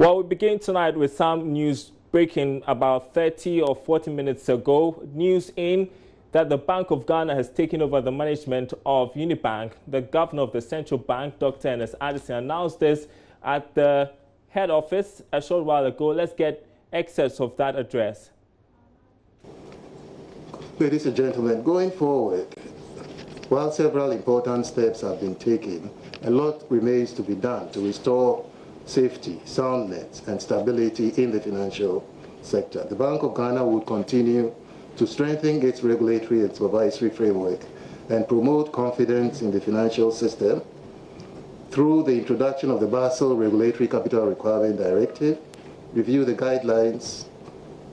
Well, we begin tonight with some news breaking about 30 or 40 minutes ago. News in that the Bank of Ghana has taken over the management of UniBank. The governor of the central bank, Dr. Ernest Addison, announced this at the head office a short while ago. Let's get excerpts of that address. Ladies and gentlemen, going forward, while several important steps have been taken, a lot remains to be done to restore safety, soundness, and stability in the financial sector. The Bank of Ghana will continue to strengthen its regulatory and supervisory framework and promote confidence in the financial system through the introduction of the Basel Regulatory Capital Requirement Directive, review the guidelines,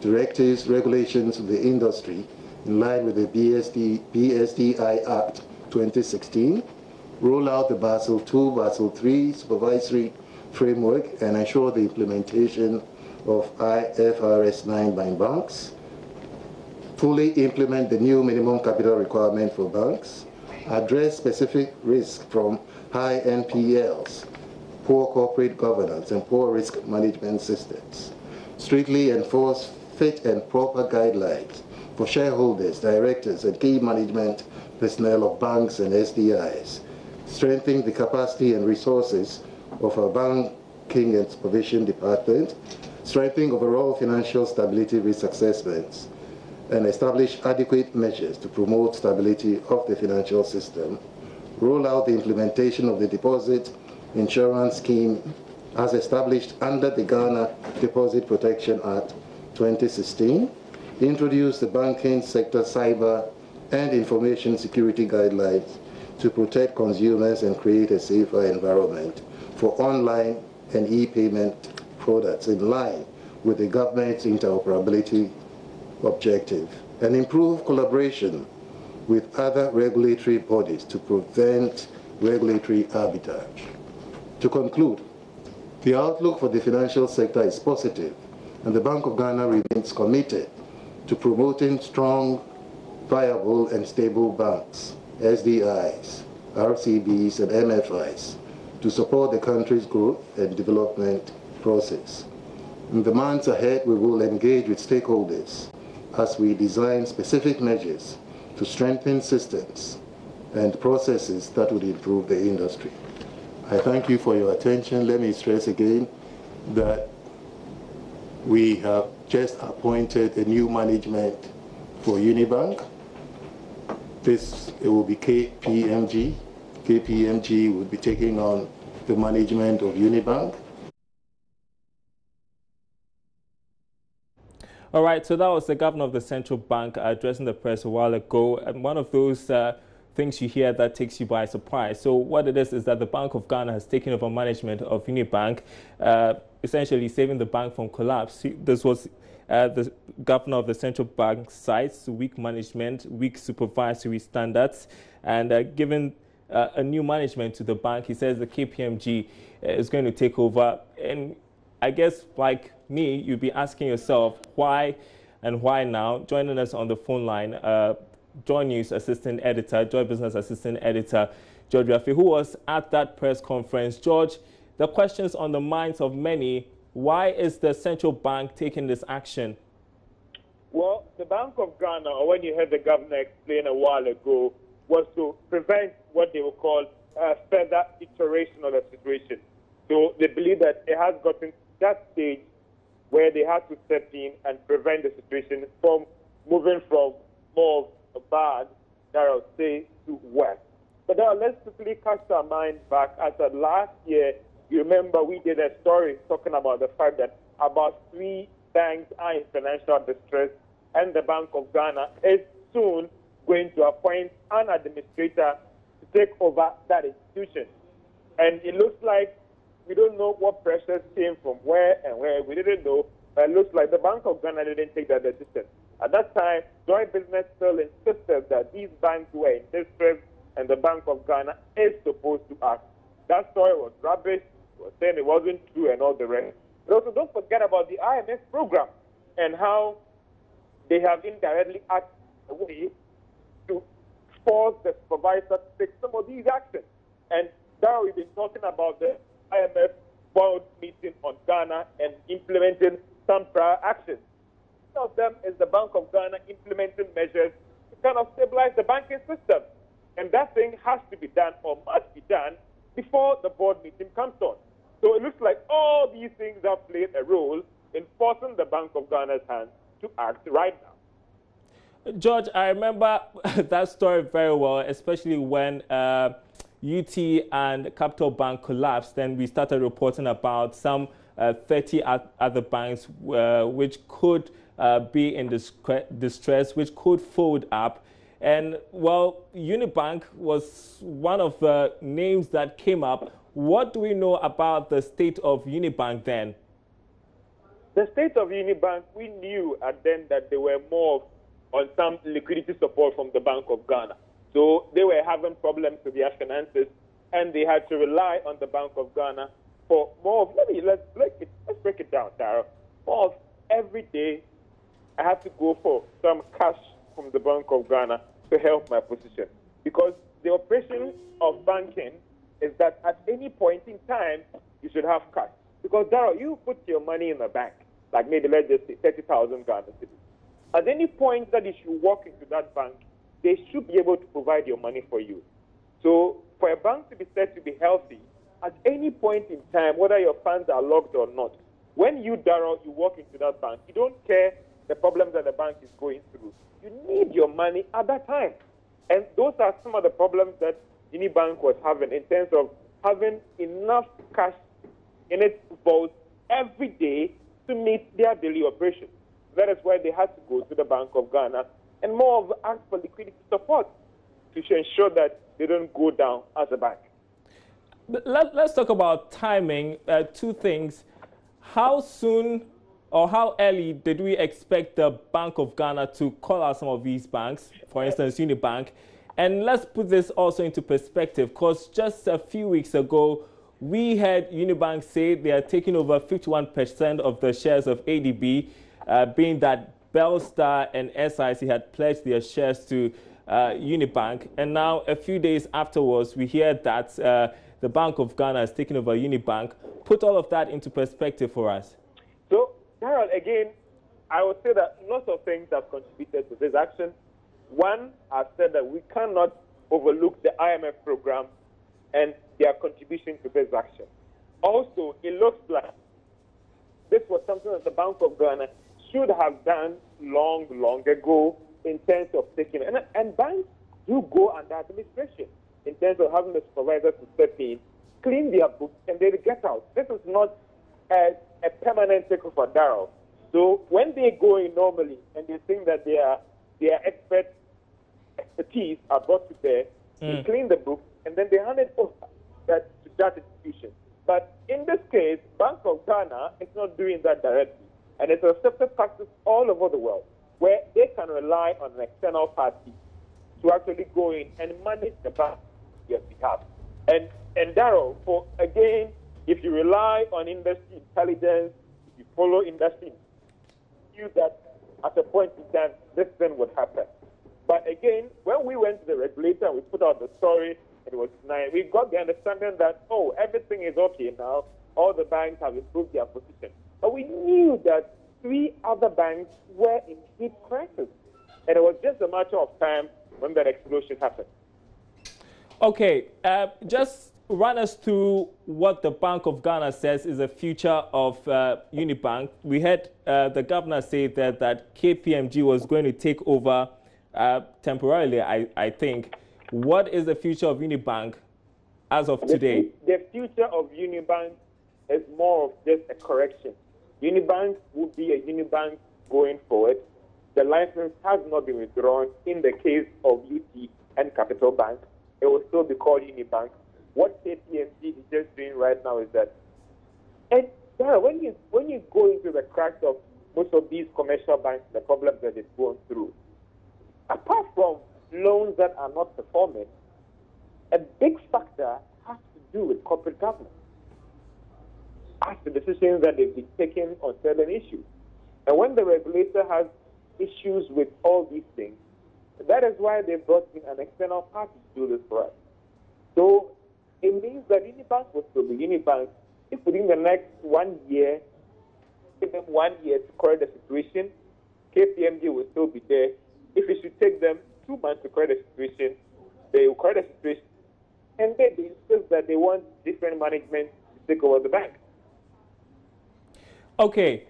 directives, regulations of the industry in line with the BSDI Act 2016, roll out the Basel II, Basel III supervisory framework and ensure the implementation of IFRS 9 by banks, fully implement the new minimum capital requirement for banks, address specific risk from high NPLs, poor corporate governance, and poor risk management systems, strictly enforce fit and proper guidelines for shareholders, directors, and key management personnel of banks and SDIs, strengthen the capacity and resources of our banking and supervision department, strengthening overall financial stability risk assessments, and establish adequate measures to promote stability of the financial system, roll out the implementation of the deposit insurance scheme as established under the Ghana Deposit Protection Act 2016, introduce the banking sector cyber and information security guidelines to protect consumers and create a safer environment for online and e-payment products in line with the government's interoperability objective, and improve collaboration with other regulatory bodies to prevent regulatory arbitrage. To conclude, the outlook for the financial sector is positive, and the Bank of Ghana remains committed to promoting strong, viable, and stable banks, SDIs, RCBs, and MFIs to support the country's growth and development process. In the months ahead, we will engage with stakeholders as we design specific measures to strengthen systems and processes that would improve the industry. I thank you for your attention. Let me stress again that we have just appointed a new management for UniBank. It will be KPMG. KPMG will be taking on the management of UniBank. All right, so that was the governor of the central bank addressing the press a while ago, and one of those things you hear that takes you by surprise. So what it is that the Bank of Ghana has taken over management of UniBank, essentially saving the bank from collapse. This was the governor of the central bank cites weak management, weak supervisory standards, and given a new management to the bank, he says the KPMG is going to take over. And I guess, like me, you'd be asking yourself, why and why now? Joining us on the phone line, JoyNews assistant editor, Joy Business assistant editor, George Rafi, who was at that press conference. George, the questions on the minds of many, why is the central bank taking this action? Well, the Bank of Ghana, or when you heard the governor explain a while ago, was to prevent what they will call further iteration of the situation. So they believe that it has gotten to that stage where they had to step in and prevent the situation from moving from more of a bad, that I would say, to worse. But now let's quickly cast our mind back. As of last year, you remember we did a story talking about the fact that about 3 banks are in financial distress, and the Bank of Ghana is soon going to appoint an administrator to take over that institution. And it looks like we don't know what pressures came from where and where. We didn't know, but it looks like the Bank of Ghana didn't take that decision. At that time, Joy Business still insisted that these banks were in distress and the Bank of Ghana is supposed to act. That story was rubbish, was saying it wasn't true and all the rest. But also don't forget about the IMF program and how they have indirectly acted away to force the supervisor to take some of these actions. And now we've been talking about the IMF board meeting on Ghana and implementing some prior actions. One of them is the Bank of Ghana implementing measures to kind of stabilize the banking system. And that thing has to be done or must be done before the board meeting comes on. So it looks like all these things have played a role in forcing the Bank of Ghana's hand to act right now. George, I remember that story very well, especially when UT and Capital Bank collapsed. Then we started reporting about some 30 other banks which could be in distress, which could fold up. And, well, UniBank was one of the names that came up. What do we know about the state of UniBank then? The state of UniBank, we knew at then that they were more on some liquidity support from the Bank of Ghana. So they were having problems with their finances, and they had to rely on the Bank of Ghana for more of, let's break it down, Darryl. More of every day, I have to go for some cash from the Bank of Ghana to help my position. Because the operation of banking is that at any point in time, you should have cash. Because, Darryl, you put your money in a bank, like maybe let's just say 30,000 Ghana cedis. At any point that you should walk into that bank, they should be able to provide your money for you. So for a bank to be said to be healthy, at any point in time, whether your funds are locked or not, when you, Darryl, you walk into that bank, you don't care the problems that the bank is going through. You need your money at that time. And those are some of the problems that UniBank was having in terms of having enough cash in its vault every day to meet their daily operations. That is why they had to go to the Bank of Ghana and more of ask for liquidity support to ensure that they don't go down as a bank. Let's talk about timing. Two things. How soon or how early did we expect the Bank of Ghana to call out some of these banks, for instance, UniBank? And let's put this also into perspective, because just a few weeks ago, we had UniBank say they are taking over 51% of the shares of ADB, being that Belstar and SIC had pledged their shares to UniBank. And now, a few days afterwards, we hear that the Bank of Ghana has taken over UniBank. Put all of that into perspective for us. So, Darryl, again, I would say that lots of things have contributed to this action. One, I've said that we cannot overlook the IMF program and their contribution to this action. Also, it looks like this was something that the Bank of Ghana should have done long ago in terms of taking it. And banks do go under administration in terms of having the supervisors to step in, clean their books, and they get out. This is not a permanent takeover, Darryl. So when they go in normally and they think that their expertise are brought to bear, they clean the books, and then they hand it over to that institution. But in this case, Bank of Ghana is not doing that directly. And it's a accepted practice all over the world where they can rely on an external party to actually go in and manage the bank on their behalf. And Darryl, again, if you rely on industry intelligence, if you follow industry, you that at a point in time, this thing would happen. But again, when we went to the regulator and we put out the story, it was nice. We got the understanding that, oh, everything is okay now. All the banks have improved their position. But we knew that 3 other banks were in deep crisis. And it was just a matter of time when that explosion happened. Okay, just run us through what the Bank of Ghana says is the future of UniBank. We had the governor say that KPMG was going to take over temporarily, I think. What is the future of UniBank as of today? The future of UniBank is more of just a correction. UniBank will be a UniBank going forward. The license has not been withdrawn in the case of UT and Capital Bank. It will still be called UniBank. What KPMG is just doing right now is that, and when you go into the cracks of most of these commercial banks, the problems that they've gone through, apart from loans that are not performing, a big factor has to do with corporate governance, as the decisions that they've been taking on certain issues. And when the regulator has issues with all these things, that is why they brought in an external party to do this for us. So it means that UniBank will still be UniBank, if within the next 1 year, give them 1 year to correct the situation, KPMG will still be there. If it should take them 2 months to correct the situation, they will correct the situation. And they insist that they want different management to take over the bank. Okay,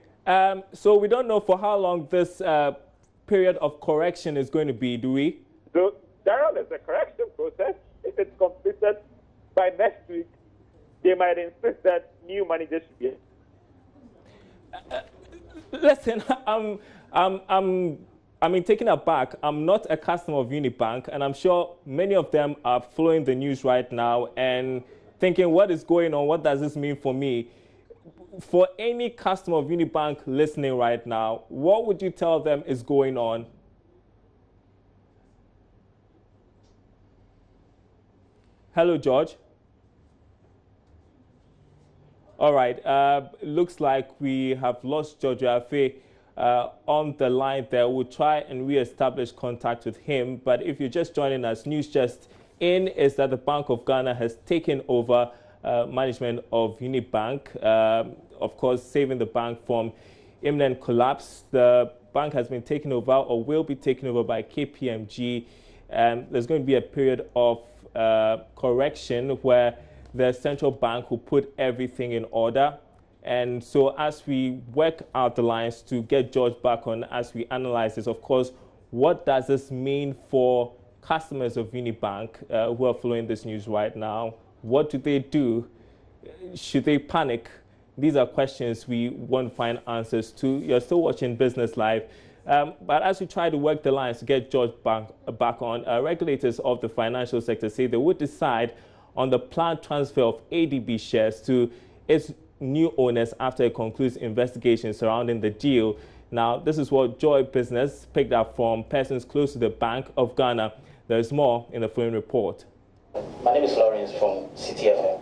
so we don't know for how long this period of correction is going to be, do we? So, Darrell, there's a correction process. If it's completed by next week, they might insist that new managers should be. Listen, taken aback. I'm not a customer of UniBank, and I'm sure many of them are following the news right now and thinking, what is going on? What does this mean for me? For any customer of UniBank listening right now, what would you tell them is going on? Hello, George. All right. Looks like we have lost George Afe on the line there. We'll try and re-establish contact with him. But if you're just joining us, news just in is that the Bank of Ghana has taken over management of UniBank, of course, saving the bank from imminent collapse. The bank has been taken over or will be taken over by KPMG. There's going to be a period of correction where the central bank will put everything in order. And so as we work out the lines to get George back on, as we analyze this, of course, what does this mean for customers of UniBank who are following this news right now? What do they do? Should they panic? These are questions we want to find answers to. You're still watching Business Live. But as we try to work the lines to get George back on, regulators of the financial sector say they would decide on the planned transfer of ADB shares to its new owners after it concludes investigations surrounding the deal. Now, this is what Joy Business picked up from persons close to the Bank of Ghana. There's more in the following report. My name is Lawrence from CTFM.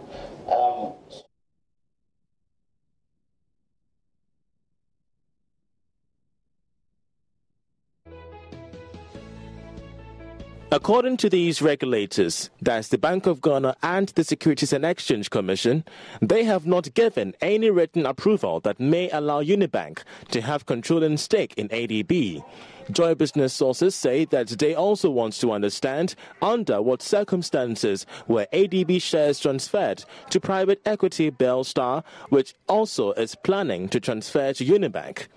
According to these regulators, that's the Bank of Ghana and the Securities and Exchange Commission, they have not given any written approval that may allow UniBank to have controlling stake in ADB. Joy Business sources say that they also want to understand under what circumstances were ADB shares transferred to private equity Bellstar, which also is planning to transfer to UniBank.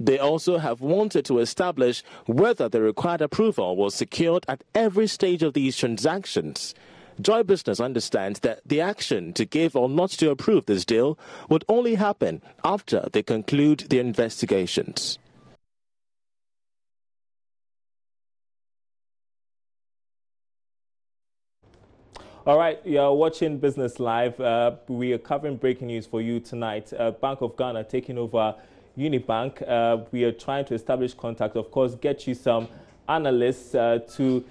They also have wanted to establish whether the required approval was secured at every stage of these transactions. Joy Business understands that the action to give or not to approve this deal would only happen after they conclude the investigations. All right, you're watching Business Live. We are covering breaking news for you tonight. Bank of Ghana taking over UniBank. We are trying to establish contact, of course, get you some analysts to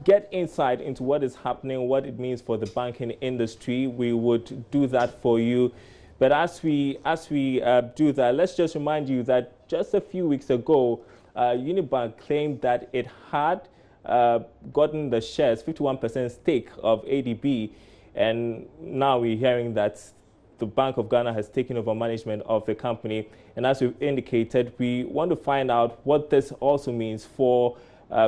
get insight into what is happening, what it means for the banking industry. We would do that for you. But as we do that, let's just remind you that just a few weeks ago, UniBank claimed that it had gotten the shares, 51% stake of ADB, and now we're hearing that the Bank of Ghana has taken over management of the company. And as we've indicated, we want to find out what this also means for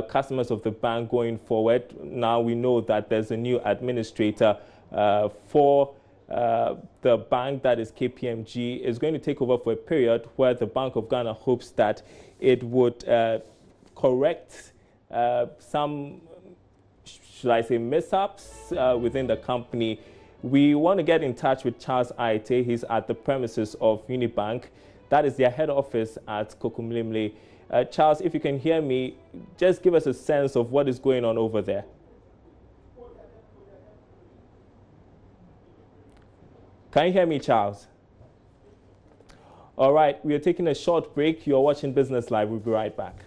customers of the bank going forward. Now we know that there's a new administrator for the bank, that is KPMG, is going to take over for a period where the Bank of Ghana hopes that it would correct some, should I say, mishaps within the company. We want to get in touch with Charles Aite. He's at the premises of UniBank. That is their head office at Kokomlimle. Charles, if you can hear me, just give us a sense of what is going on over there. Can you hear me, Charles? All right, we are taking a short break. You're watching Business Live. We'll be right back.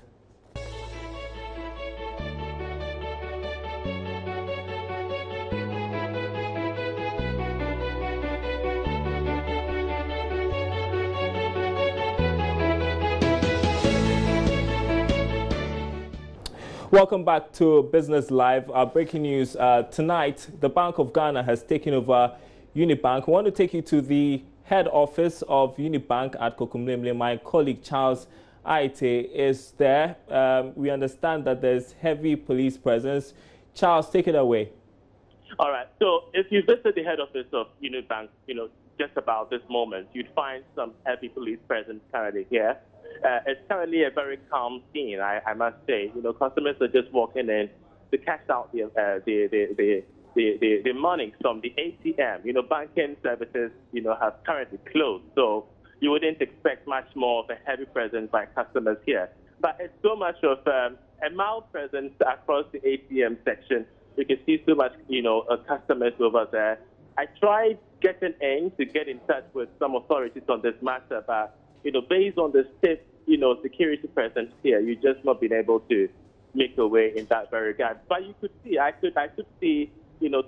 Welcome back to Business Live. Breaking news tonight, the Bank of Ghana has taken over UniBank. I want to take you to the head office of UniBank at Kokumlemle. My colleague Charles Aite is there. We understand that there's heavy police presence. Charles, take it away. All right. So if you visit the head office of UniBank, just about this moment, you'd find some heavy police presence currently here. It's currently a very calm scene, I must say. Customers are just walking in to cash out the money from the ATM. Banking services, have currently closed, so you wouldn't expect much more of a heavy presence by customers here. But it's so much of a mild presence across the ATM section. You can see so much, customers over there. I tried getting in to get in touch with some authorities on this matter, but, based on the stiff, security presence here, you've just not been able to make a way in that very regard. But you could see, I could see,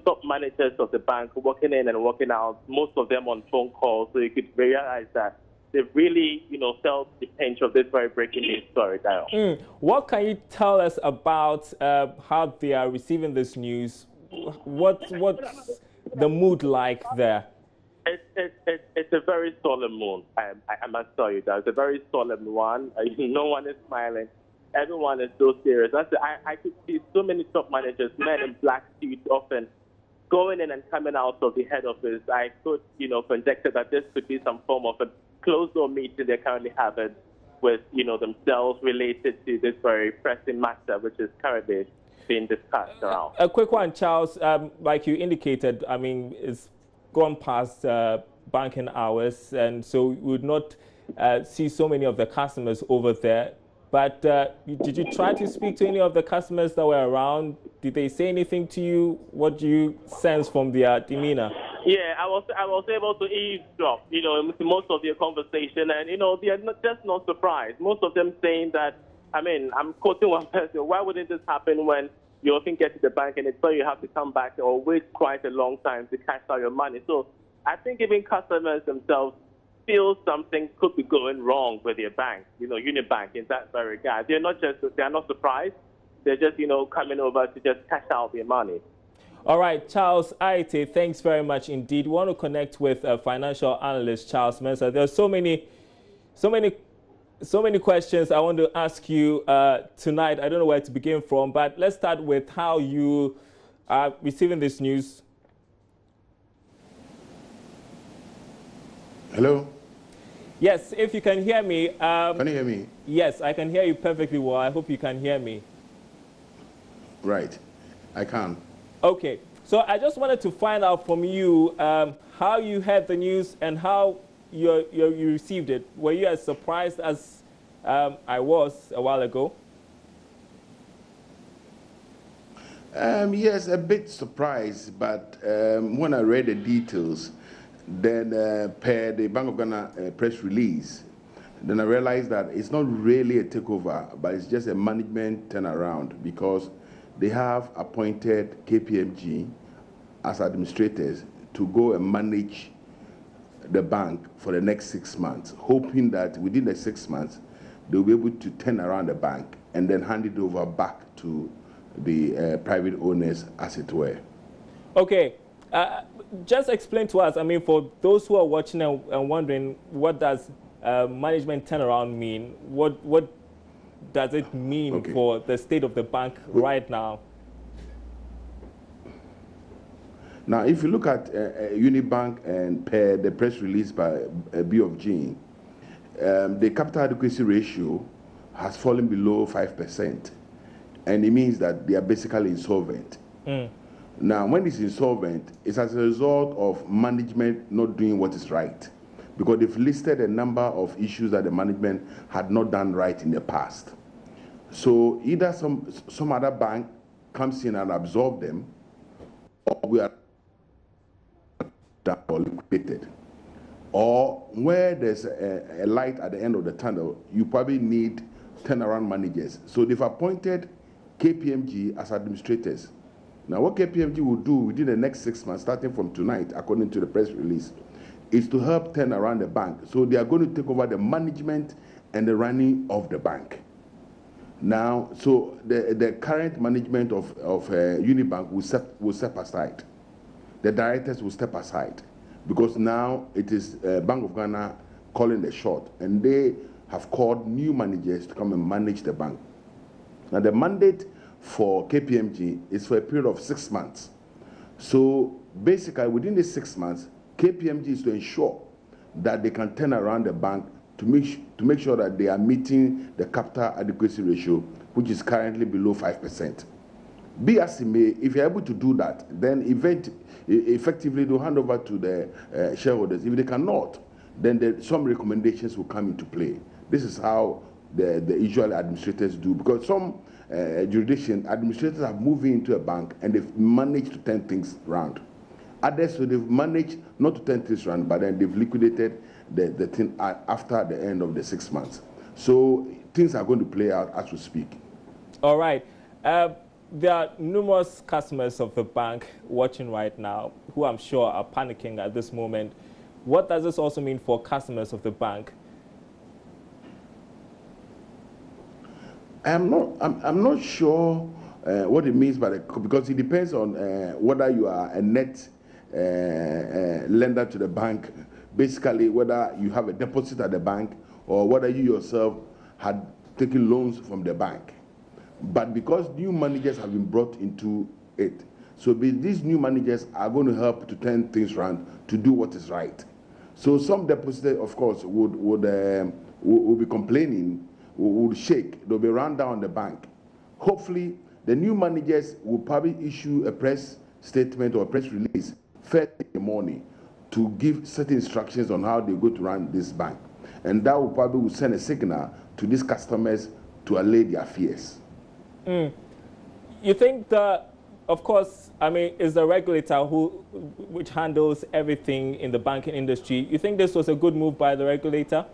top managers of the bank walking in and walking out, most of them on phone calls, so you could realize that they really, felt the pinch of this very breaking news story, Daryl. What can you tell us about how they are receiving this news? What's the mood like there? It's a very solemn mood. I must tell you that it's a very solemn one. No one is smiling. Everyone is so serious. I could see so many top managers, men in black suits, often going in and coming out of the head office. I could, conjecture that this could be some form of a closed-door meeting they're currently having with, themselves related to this very pressing matter, which is currently being discussed around. A quick one, Charles. Like you indicated, it's gone past banking hours, and so we would not see so many of the customers over there. But did you try to speak to any of the customers that were around? Did they say anything to you? What do you sense from their demeanor? Yeah, I was able to eavesdrop, into most of their conversation, and they are not surprised. Most of them saying that, I'm quoting one person, why wouldn't this happen when you often get to the bank and it's so you have to come back or wait quite a long time to cash out your money? So I think even customers themselves feel something could be going wrong with their bank, UniBank in that very regard. They're not surprised. They're just, coming over to just cash out their money. All right, Charles Aite, thanks very much indeed. We want to connect with financial analyst Charles Mensah. There are so many questions I want to ask you tonight. I don't know where to begin from, but let's start with how you are receiving this news. Hello? Yes, if you can hear me. Can you hear me? Yes, I can hear you perfectly well. I hope you can hear me. Right, I can. Okay, so I just wanted to find out from you how you heard the news and how you received it. Were you as surprised as I was a while ago? Yes, a bit surprised, but when I read the details, then per the Bank of Ghana press release, then I realized that it's not really a takeover, but it's just a management turnaround because they have appointed KPMG as administrators to go and manage the bank for the next 6 months, hoping that within the 6 months, they'll be able to turn around the bank and then hand it over back to the private owners, as it were. Okay. Just explain to us, for those who are watching and wondering, what does management turnaround mean? What does it mean for the state of the bank right now? Now, if you look at UniBank and per the press release by BofG, the capital adequacy ratio has fallen below 5%, and it means that they are basically insolvent. Now, when it's insolvent, it's as a result of management not doing what is right, because they've listed a number of issues that the management had not done right in the past. So either some other bank comes in and absorbs them, or we are or liquidated. Or where there's a light at the end of the tunnel, you probably need turnaround managers. So they've appointed KPMG as administrators. Now, what KPMG will do within the next 6 months, starting from tonight, according to the press release, is to help turn around the bank. So they are going to take over the management and the running of the bank. Now, so the current management of UniBank will step aside. The directors will step aside. because now it is Bank of Ghana calling the shot, and they have called new managers to come and manage the bank. Now the mandate for KPMG is for a period of 6 months. So basically within these 6 months, KPMG is to ensure that they can turn around the bank to make sure that they are meeting the capital adequacy ratio, which is currently below 5%. Be as it may, if you're able to do that, then effectively they'll hand over to the shareholders. If they cannot, then some recommendations will come into play. This is how the usual administrators do, because some jurisdiction administrators have moved into a bank and they've managed to turn things around. Others, so they've managed not to turn things around, but then they've liquidated the thing after the end of the 6 months. So things are going to play out as we speak. All right. There are numerous customers of the bank watching right now who I'm sure are panicking at this moment. What does this also mean for customers of the bank? I'm not sure what it means because it depends on whether you are a net lender to the bank, basically whether you have a deposit at the bank or whether you yourself had taken loans from the bank. But because new managers have been brought into it, so these new managers are going to help to turn things around to do what is right. So some depositors, of course, would be complaining, would shake, they'll be run down the bank. Hopefully, the new managers will probably issue a press statement or a press release first in the morning to give certain instructions on how they're going to run this bank. And that will probably send a signal to these customers to allay their fears. You think that, of course, I mean, is the regulator which handles everything in the banking industry. You think this was a good move by the regulator?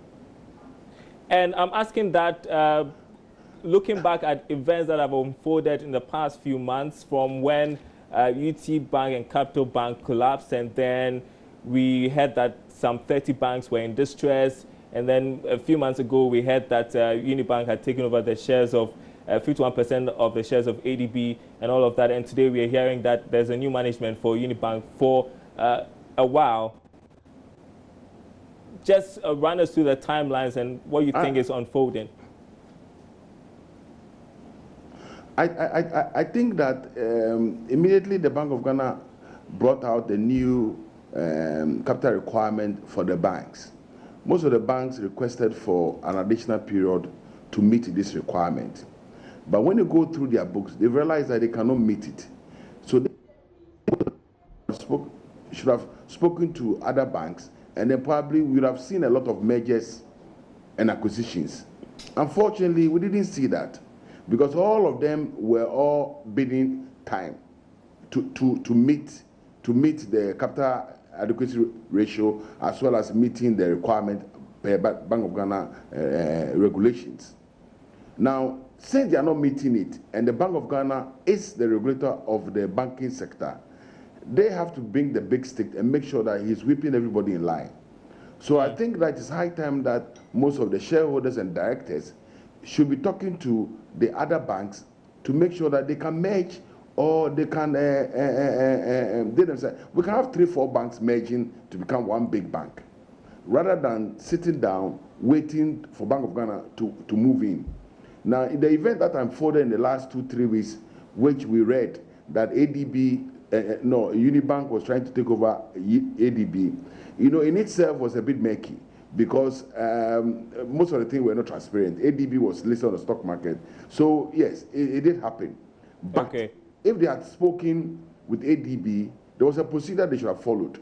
And I'm asking that looking back at events that have unfolded in the past few months, from when UT Bank and Capital Bank collapsed, and then we heard that some 30 banks were in distress, and then a few months ago we heard that UniBank had taken over the shares of 51% of the shares of ADB and all of that. And today we are hearing that there's a new management for UniBank for a while. Just run us through the timelines and what you think is unfolding. I think that immediately the Bank of Ghana brought out the new capital requirement for the banks. Most of the banks requested for an additional period to meet this requirement. But when you go through their books, they realize that they cannot meet it. So they should have spoken to other banks, and then probably we would have seen a lot of mergers and acquisitions. Unfortunately, we didn't see that, because all of them were all bidding time to meet the capital adequacy ratio, as well as meeting the requirement per Bank of Ghana regulations. Now, since they are not meeting it, and the Bank of Ghana is the regulator of the banking sector, they have to bring the big stick and make sure that he's whipping everybody in line. So I think that it's high time that most of the shareholders and directors should be talking to the other banks to make sure that they can merge, or they can they themselves. We can have 3-4 banks merging to become one big bank, rather than sitting down waiting for Bank of Ghana to move in. Now, in the event that unfolded in the last 2-3 weeks, which we read that UniBank was trying to take over ADB, in itself was a bit murky, because most of the things were not transparent. ADB was listed on the stock market. So, yes, it did happen. But if they had spoken with ADB, there was a procedure they should have followed.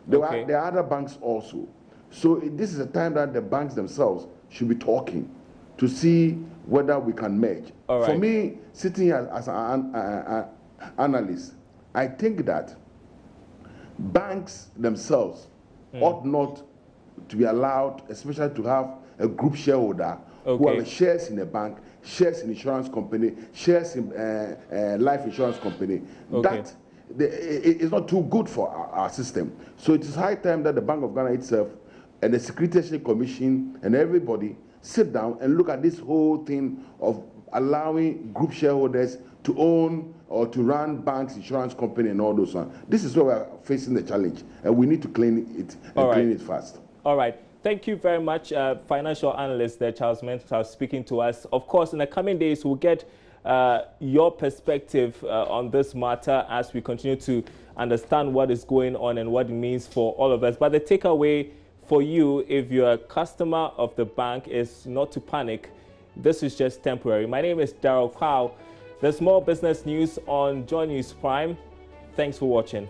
There are other banks also. So this is a time that the banks themselves should be talking to see whether we can merge. For me, sitting here as an analyst, I think that banks themselves ought not to be allowed, especially to have a group shareholder who have shares in a bank, shares in insurance company, shares in life insurance company. That is not too good for our system. So it is high time that the Bank of Ghana itself and the Securities Commission and everybody sit down and look at this whole thing of allowing group shareholders to own or to run banks, insurance company, and all those ones. This is where we're facing the challenge, and we need to clean it and clean it fast. All right. Thank you very much, financial analyst there, Charles Mensah, speaking to us. Of course, in the coming days, we'll get your perspective on this matter as we continue to understand what is going on and what it means for all of us. But the takeaway for you, if you're a customer of the bank, is not to panic. This is just temporary. My name is Darrell Kwao. There's more business news on JoyNews Prime. Thanks for watching.